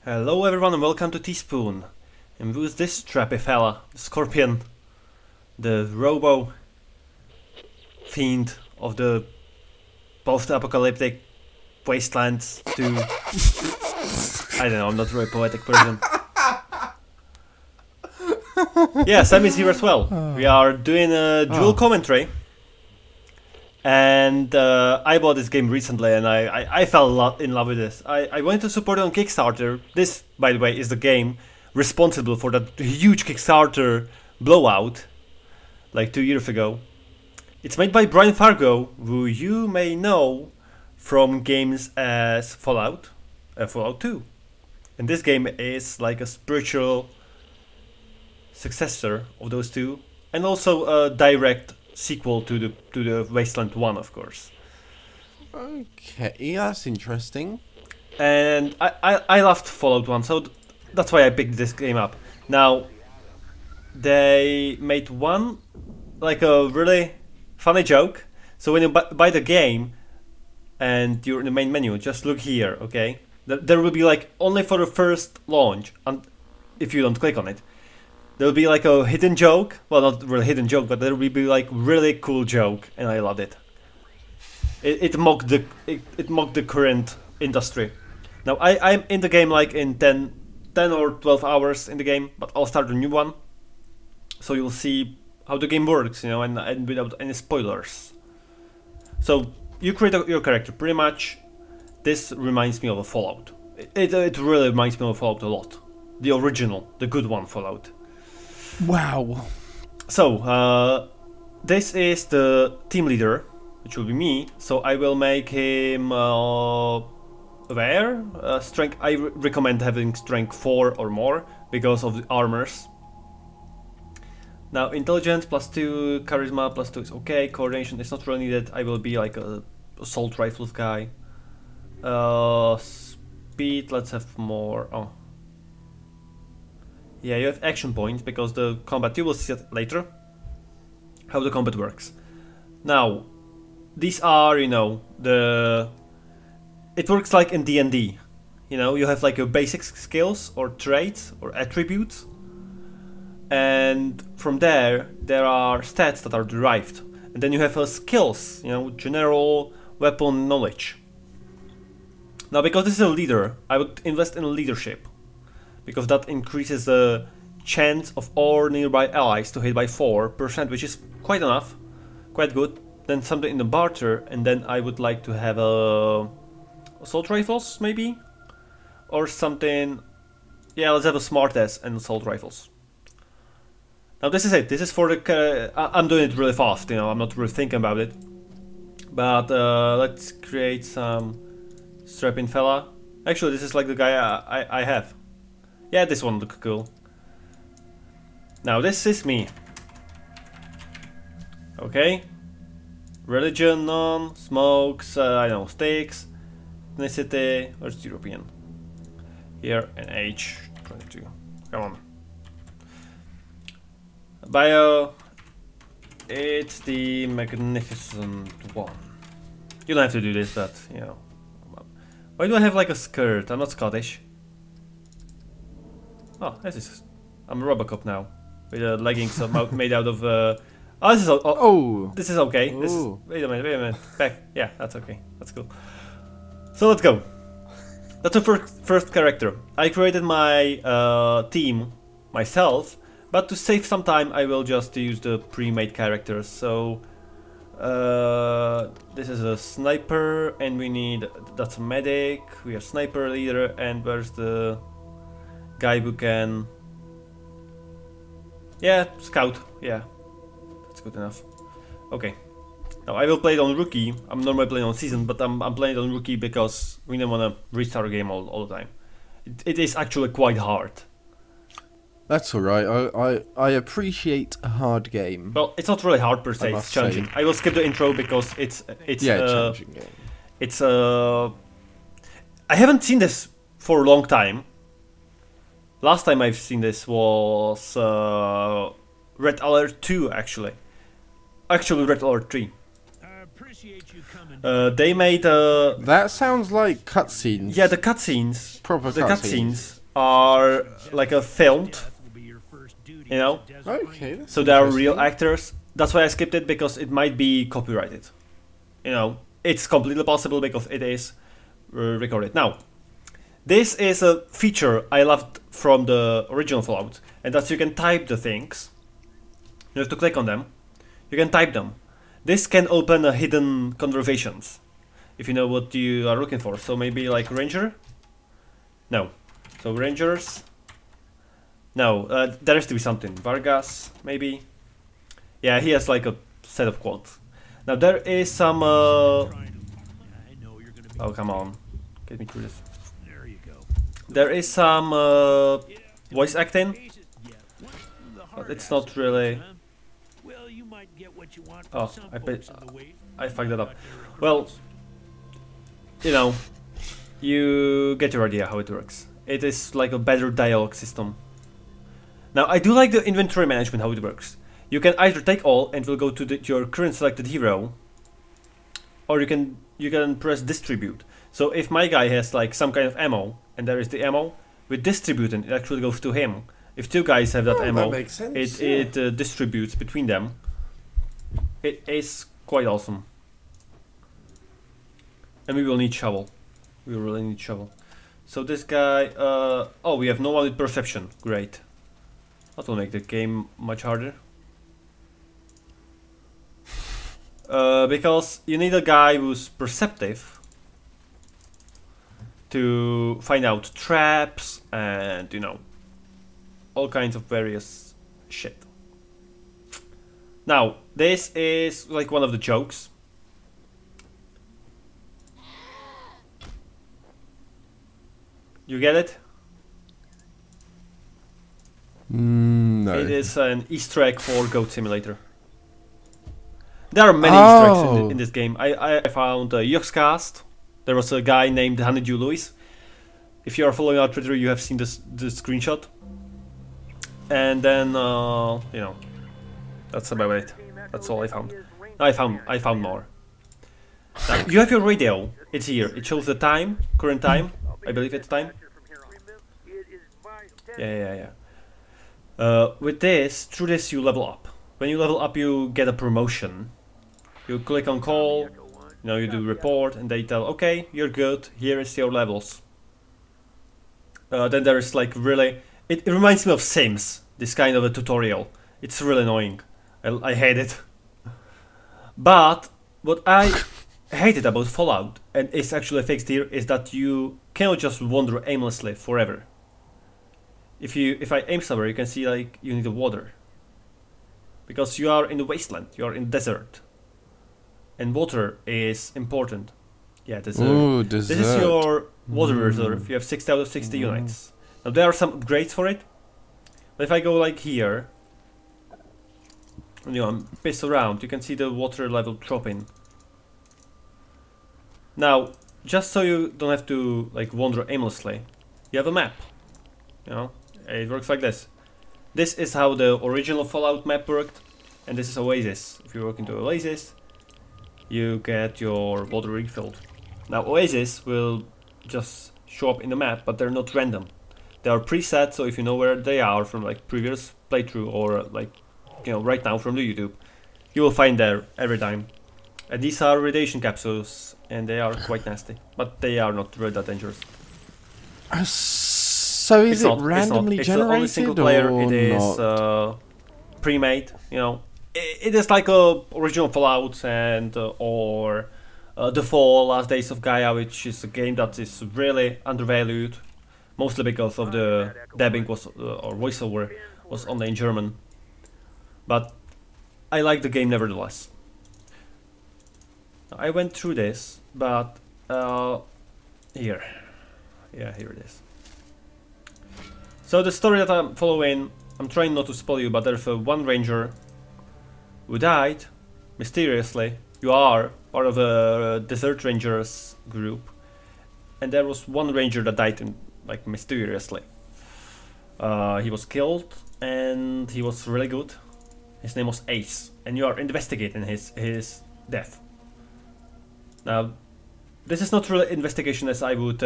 Hello everyone and welcome to Teaspoon. And who's this trappy fella? The Scorpion. The Robo Fiend of the post-apocalyptic Wasteland to... I don't know, I'm not a very poetic person. Yeah, Sam is here as well. We are doing a dual commentary. And I bought this game recently and I fell in love with this. I wanted to support it on Kickstarter. This, by the way, is the game responsible for that huge Kickstarter blowout, like 2 years ago. It's made by Brian Fargo, who you may know from games as Fallout, Fallout 2. And this game is like a spiritual successor of those two, and also a direct sequel to the Wasteland 1, of course. Okay, that's interesting. And I loved Fallout 1, so that's why I picked this game up. Now, they made one, like a really funny joke. So when you buy the game and you're in the main menu, just look here, okay? There will be like, only for the first launch, and if you don't click on it, there will be like a hidden joke. Well, not really hidden joke, but there will be like really cool joke, and I loved it. It mocked the current industry. Now I'm in the game like in 10 or 12 hours in the game, but I'll start a new one, so you'll see how the game works, you know, and without any spoilers. So you create your character. Pretty much, this reminds me of a Fallout. It really reminds me of Fallout a lot. The original, the good one, Fallout. Wow. So, this is the team leader, which will be me. So I will make him aware. Strength. I recommend having strength 4 or more because of the armors. Now, intelligence +2, charisma +2 is okay. Coordination is not really needed. I will be like a assault rifles guy. Speed. Let's have more. Oh. Yeah, you have action points because the combat, you will see it later, how the combat works. Now, these are, you know, it works like in D&D. You know, you have like your basic skills or traits or attributes. And from there are stats that are derived. And then you have skills, you know, general weapon knowledge. Now, because this is a leader, I would invest in leadership, because that increases the chance of all nearby allies to hit by 4%, which is quite enough, quite good. Then something in the barter, and then I would like to have assault rifles, maybe? Or something. Yeah, let's have a smartass and assault rifles. Now this is it, this is for the... I'm doing it really fast, you know, I'm not really thinking about it. But let's create some strapping fella. Actually, this is like the guy I have. Yeah, this one looks cool. Now this is me. Okay. Religion, none. Smokes, I don't know, stakes. Ethnicity, where's European? Here, and age, 22. Come on. Bio, it's the magnificent one. You don't have to do this, but, you know. Why do I have like a skirt? I'm not Scottish. Oh, this is... I'm a Robocop now, with leggings made out of... Oh, this is... This is okay. This is, wait a minute. Back. Yeah, that's okay. That's cool. So let's go. That's the first character. I created my team myself, but to save some time, I will just use the pre-made characters. So... this is a sniper, and we need... That's a medic, we have sniper leader, and where's the... guy who can... Yeah, scout, yeah. That's good enough. Okay. Now I will play it on rookie. I'm normally playing on season, but I'm playing it on rookie because we don't want to restart a game all the time. It is actually quite hard. That's alright, I appreciate a hard game. Well, it's not really hard per se, it's challenging. I will skip the intro because it's challenging game. It's I haven't seen this for a long time. Last time I've seen this was Red Alert 2, actually. Actually, Red Alert 3. They made That sounds like cutscenes. yeah, the cutscenes. Proper The cutscenes. cutscenes are like a filmed, you know. Okay. That's So they are interesting. real actors. That's why I skipped it, because it might be copyrighted. You know, it's completely possible because it is recorded. Now, this is a feature I loved from the original Fallout, and that's you can type the things. You have to click on them. You can type them. This can open hidden conversations, if you know what you are looking for. So maybe like Ranger? No. So Rangers? No, there has to be something. Vargas, maybe? Yeah, he has like a set of quotes. Now there is some... oh, come on. Get me through this. There is some voice acting. But it's not really... Oh, I fucked that up. Well, you know, you get your idea how it works. It is like a better dialogue system. Now, I do like the inventory management, how it works. You can either take all and will go to your current selected hero, or you can press distribute. So if my guy has like some kind of ammo, and there is the ammo, with distributing it actually goes to him. If two guys have that ammo, that makes sense, it distributes between them. It is quite awesome. And we will need shovel. We really need shovel. So this guy, oh, we have no one with perception. Great. That will make the game much harder. Because you need a guy who's perceptive to find out traps and, you know, all kinds of various shit. Now, this is like one of the jokes. You get it? No. It is an Easter egg for Goat Simulator. There are many Easter eggs in this game. I found Yogscast. There was a guy named Honeydew Lewis. If you are following our Twitter, you have seen the screenshot. And then, you know, that's about it. That's all I found. I found more. Now, you have your radio. It's here. It shows the time, current time. I believe it's time. Yeah. With this, through this you level up. When you level up, you get a promotion. You click on call, you know, you do report, and they tell, okay, you're good, here is your levels. Then there is like really, it reminds me of Sims, this kind of a tutorial. It's really annoying. I hate it. But what I hated about Fallout, and it's actually fixed here, is that you cannot just wander aimlessly forever. If I aim somewhere, you can see like you need the water. Because you are in the wasteland, you are in the desert. And water is important. Yeah, desert. Ooh, desert. This is your water reserve. You have 60 out of 60 units. Now there are some upgrades for it. But if I go like here, and, you know, piss around, you can see the water level dropping. Now, just so you don't have to like wander aimlessly, you have a map. You know, it works like this. This is how the original Fallout map worked, and this is Oasis. If you walk into Oasis, you get your water refilled. Now Oasis will just show up in the map, but they're not random. They are preset, so if you know where they are from like previous playthrough or like, you know, right now from the YouTube, you will find there every time. And these are radiation capsules, and they are quite nasty, but they are not really that dangerous. So is it randomly generated? It's only single player. Or it is pre-made. You know, it is like a original Fallout and or The Fall, Last Days of Gaia, which is a game that is really undervalued, mostly because of the dubbing was or voiceover was only in German. But I like the game nevertheless. I went through this, but here, yeah, here it is. So the story that I'm following, I'm trying not to spoil you, but there's one ranger who died mysteriously. You are part of a desert rangers group, and there was one ranger that died like mysteriously. He was killed, and he was really good. His name was Ace, and you are investigating his death. Now, this is not really investigation as I would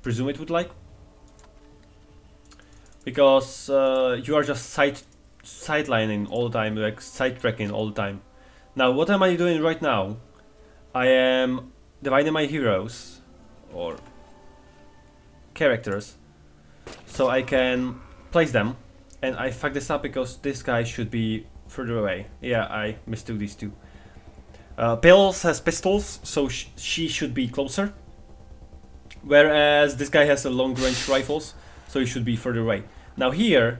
presume it would like. Because you are just sidelining all the time, like sidetracking all the time. Now, what am I doing right now? I am dividing my heroes, or characters, so I can place them. And I fucked this up because this guy should be further away. Yeah, I mistook these two. Pills has pistols, so she should be closer. Whereas this guy has a long-range rifles, so he should be further away. Now here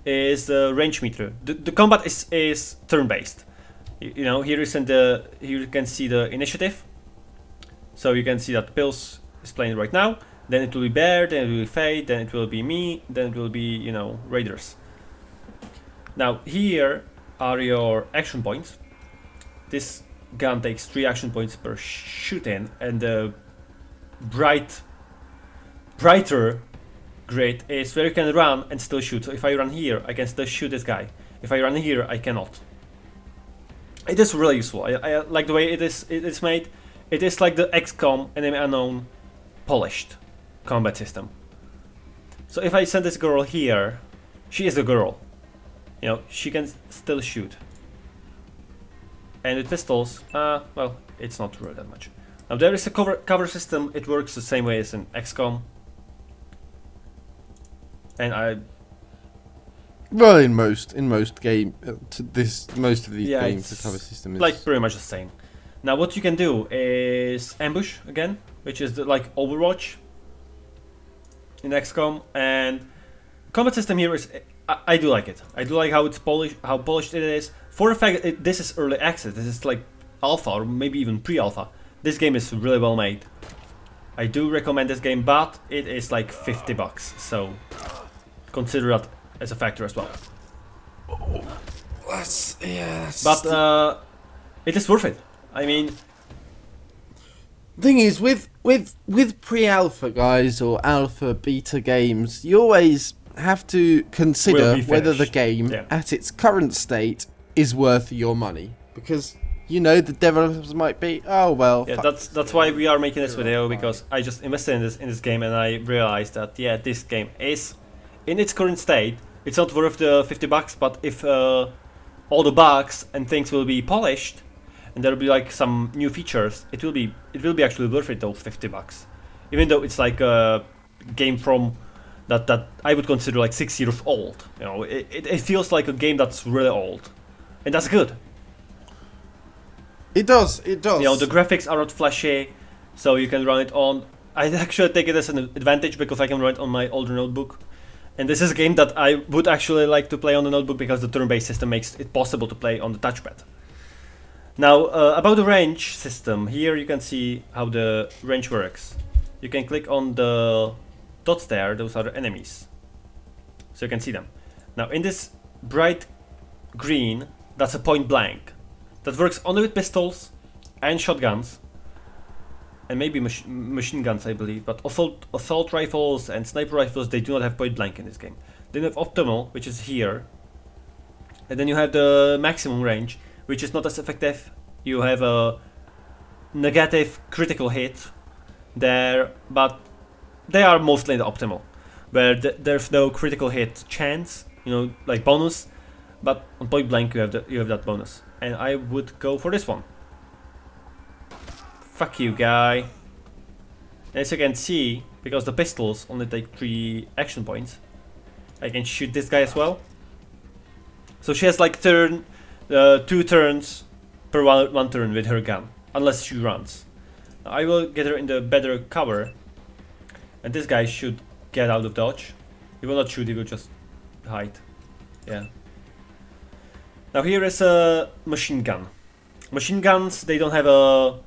is the range meter. The combat is turn-based. You know, here you can see the initiative. So you can see that Pills is playing right now. Then it will be Bear, then it will be Fade, then it will be me, then it will be, you know, Raiders. Now here are your action points. This gun takes 3 action points per shoot-in, and the brighter grid is where you can run and still shoot. So if I run here, I can still shoot this guy. If I run here, I cannot. It is really useful. I like the way it is made. It is like the XCOM Enemy Unknown polished combat system. So if I send this girl here, she is a girl. You know, she can still shoot. And with pistols, well, it's not really that much. Now there is a cover system. It works the same way as in XCOM. And well, in most game, most of these yeah, games, the cover system is like pretty much the same. Now what you can do is ambush again, which is like Overwatch in XCOM, and combat system here is I do like it. I do like how it's polished it is. For the fact that this is early access, this is like alpha or maybe even pre-alpha. This game is really well made. I do recommend this game, but it is like $50, so consider that as a factor as well. But it is worth it. I mean, thing is, with pre-alpha guys or alpha beta games, you always have to consider whether the game at its current state is worth your money, because you know the developers might be, oh well. Yeah, that's why we are making this video, because I just invested in this game and I realized that yeah, this game is in its current state. It's not worth the $50, but if all the bugs and things will be polished, and there will be like some new features, it will be actually worth it, those $50. Even though it's like a game from that I would consider like 6 years old. You know, it feels like a game that's really old, and that's good. It does. It does. You know, the graphics are not flashy, so you can run it on. I actually take it as an advantage because I can run it on my older notebook. And this is a game that I would actually like to play on the notebook because the turn-based system makes it possible to play on the touchpad. Now, about the range system, here you can see how the range works. You can click on the dots there, those are the enemies. So you can see them. Now, in this bright green, that's a point blank. That works only with pistols and shotguns. And maybe machine guns, I believe, but assault rifles and sniper rifles, they do not have point blank in this game. Then you have optimal, which is here, and then you have the maximum range, which is not as effective. You have a negative critical hit there, but they are mostly in the optimal, where there's no critical hit chance, you know, like bonus, but on point blank you have that bonus, and I would go for this one. Fuck you, guy. As you can see, because the pistols only take 3 action points, I can shoot this guy as well. So she has like 2 turns per one turn with her gun, unless she runs. Now, I will get her in the better cover, and this guy should get out of dodge. He will not shoot, he will just hide. Yeah. Now here is a machine gun. Machine guns, they don't have a...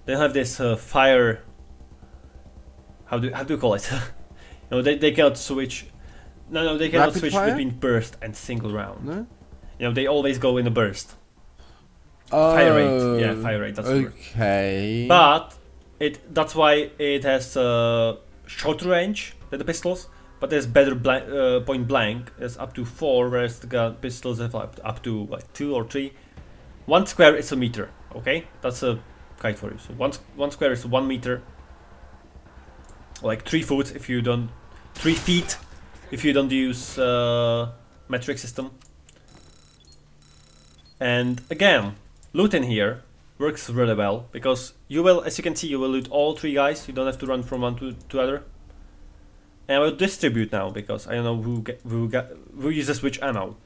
They have this fire. How do you call it? You know, they cannot switch. No, they cannot switch between burst and single round. No? You know, they always go in a burst. Fire rate, yeah, fire rate. That's okay. But that's why it has shorter range than the pistols, but there's better point blank. It's up to 4, whereas the pistols have up to like 2 or 3. 1 square is a meter. Okay, that's a kite for you. So one square is 1 meter, like 3 foot if you don't, 3 feet if you don't use metric system. And again, looting here works really well because you will, as you can see, you will loot all 3 guys. You don't have to run from one to other. And I will distribute now because I don't know who uses which ammo.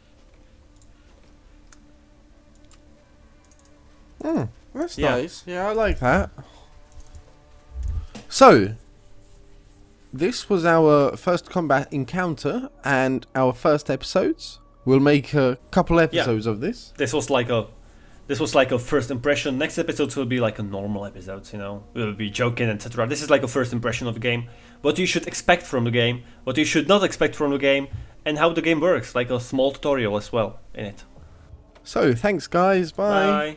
That's nice. Yeah, I like that. So, this was our first combat encounter and our first episodes. We'll make a couple episodes of this. This was like a first impression. Next episodes will be like a normal episodes, you know. We'll be joking, etc. This is like a first impression of the game. What you should expect from the game, what you should not expect from the game, and how the game works. Like a small tutorial as well in it. So, thanks guys. Bye. Bye.